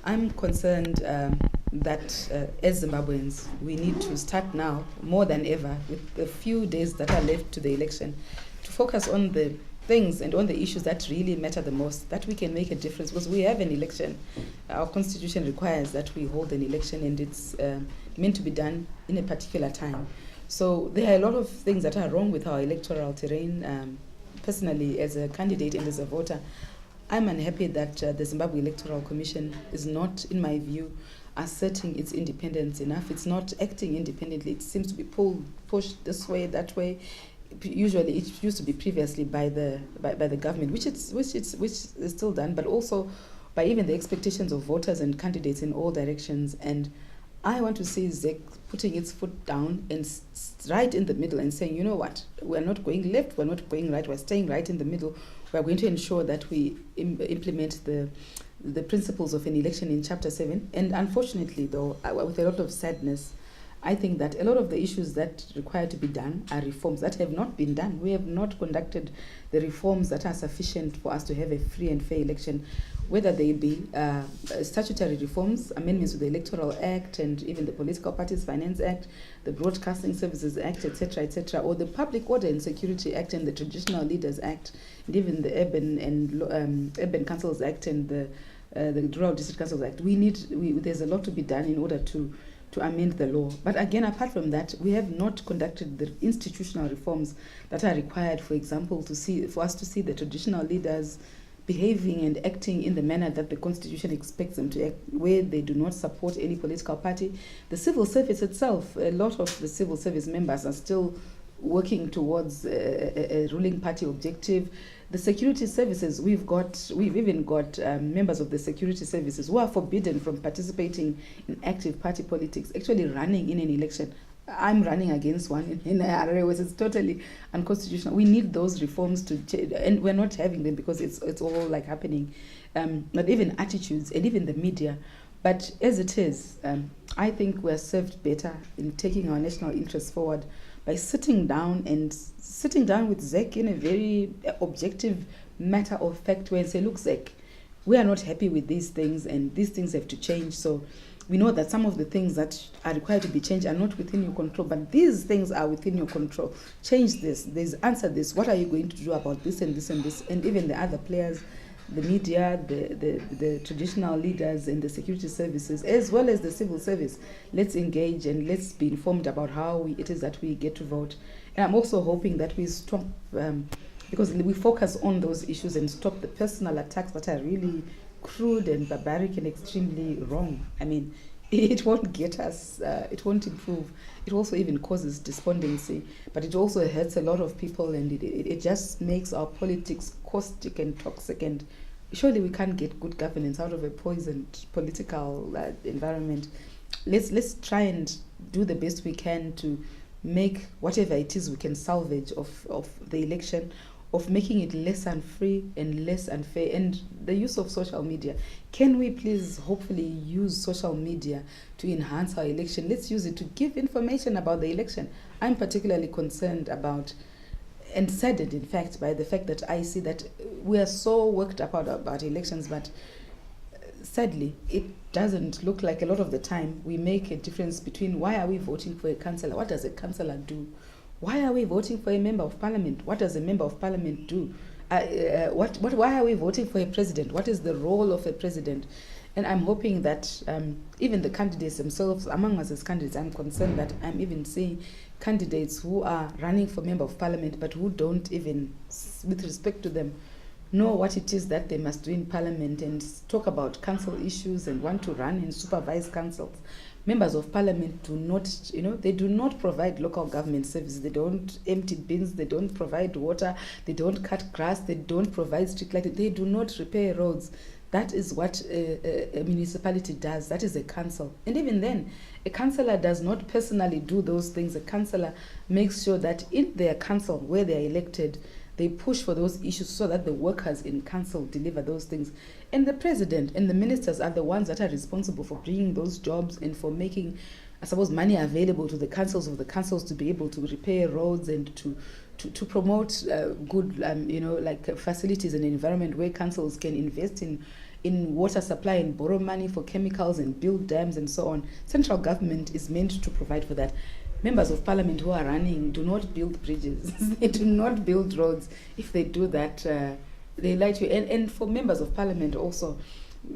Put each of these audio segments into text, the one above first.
I'm concerned that as Zimbabweans, we need to start now, more than ever, with the few days that are left to the election, to focus on the things and on the issues that really matter the most, that we can make a difference. Because we have an election. Our constitution requires that we hold an election, and it's meant to be done in a particular time. So there are a lot of things that are wrong with our electoral terrain. Personally, as a candidate and as a voter, I'm unhappy that the Zimbabwe Electoral Commission is not, in my view, asserting its independence enough. It's not acting independently. It seems to be pushed this way, that way. Usually, it used to be previously by the government, which is still done, but also by even the expectations of voters and candidates in all directions. And I want to see ZEC putting its foot down and right in the middle and saying, you know what, we're not going left, we're not going right, we're staying right in the middle. We're going to ensure that we implement the principles of an election in Chapter 7. And unfortunately, though, with a lot of sadness, I think that a lot of the issues that require to be done are reforms that have not been done. We have not conducted the reforms that are sufficient for us to have a free and fair election, whether they be statutory reforms, amendments to the Electoral Act and even the Political Parties Finance Act, the Broadcasting Services Act, etc., or the Public Order and Security Act and the Traditional Leaders Act, and even the Urban Councils Act and the Rural District Councils Act. There's a lot to be done in order to amend the law. But again, apart from that, we have not conducted the institutional reforms that are required, for example, for us to see the traditional leaders behaving and acting in the manner that the Constitution expects them to act, where they do not support any political party. The civil service itself, a lot of the civil service members are still working towards a ruling party objective. The security services, we've even got members of the security services who are forbidden from participating in active party politics, actually running in an election. I'm running against one in Harare, which is totally unconstitutional. We need those reforms to change, and we're not having them because it's all like happening. But even attitudes and even the media. But as it is, I think we're served better in taking our national interests forward by sitting down with ZEC in a very objective matter of fact way and say, look, ZEC, we are not happy with these things and these things have to change. So we know that some of the things that are required to be changed are not within your control, but these things are within your control. Change this, answer this. What are you going to do about this and this and this? And even the other players, the media, the traditional leaders and the security services, as well as the civil service. Let's engage and let's be informed about how it is that we get to vote. And I'm also hoping that we stop, because we focus on those issues and stop the personal attacks that are really crude and barbaric and extremely wrong. I mean, it won't get us, it won't improve. It also even causes despondency, but it also hurts a lot of people, and it just makes our politics caustic and toxic, and surely we can't get good governance out of a poisoned political environment. Let's try and do the best we can to make whatever it is we can salvage of the election, of making it less unfree and less unfair. And the use of social media, can we please hopefully use social media to enhance our election? Let's use it to give information about the election. I'm particularly concerned about and saddened, in fact, by the fact that I see that we are so worked up about elections, but sadly, it doesn't look like a lot of the time we make a difference between why are we voting for a councillor, what does a councillor do? Why are we voting for a member of parliament? What does a member of parliament do? Why are we voting for a president? What is the role of a president? And I'm hoping that even the candidates themselves, among us as candidates, I'm concerned that I'm even seeing candidates who are running for member of parliament, but who don't even, with respect to them, know what it is that they must do in parliament and talk about council issues and want to run and supervise councils. Members of parliament do not, they do not provide local government services. They don't empty bins, they don't provide water, they don't cut grass, they don't provide street lighting, they do not repair roads. That is what a municipality does. That is a council. And even then, a councillor does not personally do those things. A councillor makes sure that in their council, where they are elected, they push for those issues so that the workers in council deliver those things. And the president and the ministers are the ones that are responsible for bringing those jobs and for making, I suppose, money available to the councils of the councils to be able to repair roads and to promote good, facilities and environment where councils can invest in in water supply and borrow money for chemicals and build dams and so on. Central government is meant to provide for that. Members of parliament who are running do not build bridges. They do not build roads. If they do that, they lie to you. And for members of parliament also,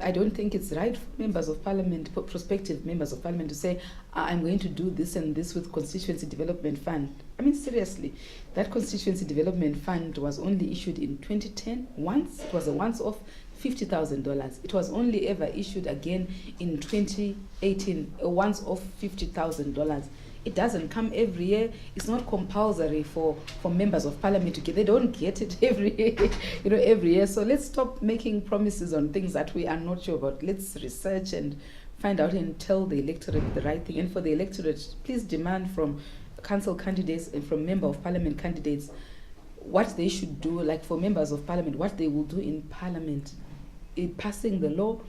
I don't think it's right for members of parliament, for prospective members of parliament, to say, I'm going to do this and this with constituency development fund. I mean, seriously, that constituency development fund was only issued in 2010 once. It was a once-off $50,000. It was only ever issued again in 2018, a once-off $50,000. It doesn't come every year. It's not compulsory for members of parliament to get. They don't get it every year. So let's stop making promises on things that we are not sure about. Let's research and find out and tell the electorate the right thing. And for the electorate, please demand from council candidates and from member of parliament candidates what they should do. Like for members of parliament, what they will do in parliament, in passing the law,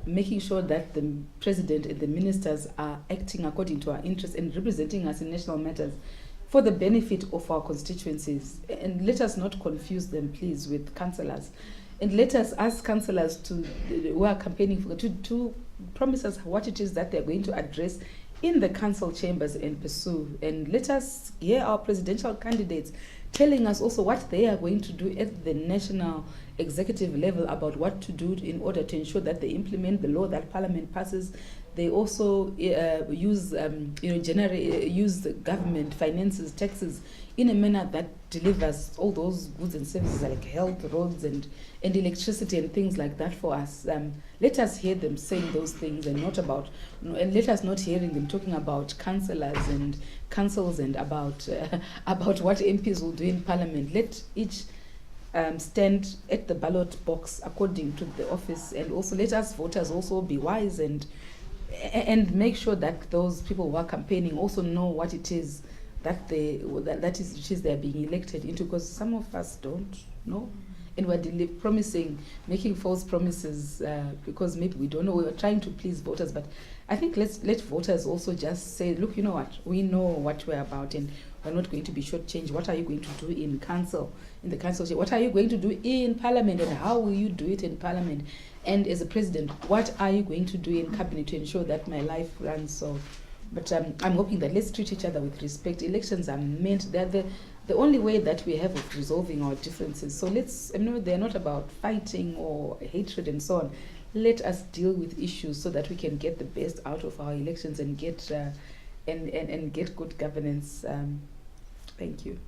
making sure that the president and the ministers are acting according to our interests and representing us in national matters for the benefit of our constituencies. And let us not confuse them, please, with councillors. And let us ask councillors who are campaigning for to promise us what it is that they're going to address in the council chambers and pursue. And let us hear our presidential candidates telling us also what they are going to do at the national executive level about what to do in order to ensure that they implement the law that parliament passes. They also use the government finances, taxes in a manner that delivers all those goods and services like health, roads, and electricity and things like that for us. Let us hear them saying those things, and let us not hearing them talking about councillors and councils and about what MPs will do in parliament. Let each stand at the ballot box according to the office, and also let us voters also be wise and make sure that those people who are campaigning also know what it is that they're being elected into, because some of us don't know, and we're making false promises because maybe we don't know. We're trying to please voters, but I think let voters also just say, look, you know what, we know what we're about, and we're not going to be shortchanged. What are you going to do in the council? What are you going to do in parliament, and how will you do it in parliament? And as a president, what are you going to do in cabinet to ensure that my life runs so? But I'm hoping that let's treat each other with respect. Elections are they're the only way that we have of resolving our differences. So they're not about fighting or hatred and so on. Let us deal with issues so that we can get the best out of our elections and get and get good governance. Thank you.